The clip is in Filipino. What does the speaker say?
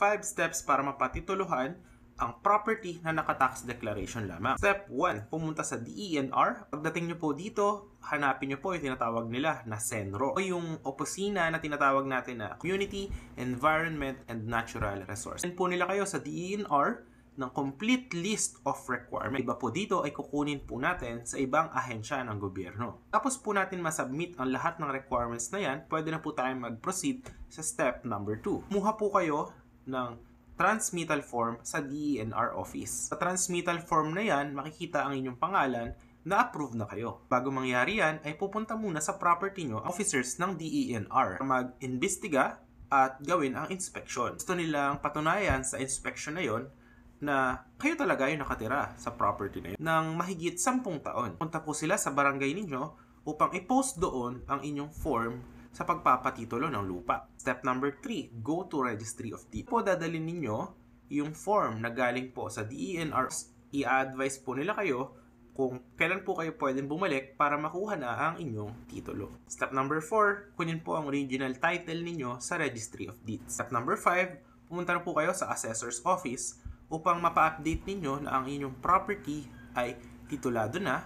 5 steps para mapatituluhan ang property na naka-tax declaration lamang. Step 1, pumunta sa DENR. Pagdating nyo po dito, hanapin nyo po yung tinatawag nila na CENRO o yung opisina na tinatawag natin na Community, Environment, and Natural Resource. Send po nila kayo sa DENR ng complete list of requirements. Iba po dito ay kukunin po natin sa ibang ahensya ng gobyerno. Tapos po natin masubmit ang lahat ng requirements na yan, pwede na po tayong mag-proceed sa step number 2. Kumuha po kayo ng transmittal form sa DENR office. Sa transmittal form na yan, makikita ang inyong pangalan na approve na kayo. Bago mangyari yan, ay pupunta muna sa property nyo officers ng DENR mag-imbestiga at gawin ang inspection. Gusto nilang patunayan sa inspection na yon na kayo talaga yung nakatira sa property na yun ng mahigit 10 taon. Punta po sila sa barangay ninyo upang i-post doon ang inyong form sa pagpapatitulo ng lupa. Step number 3, go to Registry of Deeds. Po dadalhin ninyo yung form na galing po sa DENR. I-advise po nila kayo kung kailan po kayo pwedeng bumalik para makuha na ang inyong titulo. Step number 4, kunin po ang original title ninyo sa Registry of Deeds. Step number 5, pumunta na po kayo sa Assessor's Office upang mapa-update ninyo na ang inyong property ay titulado na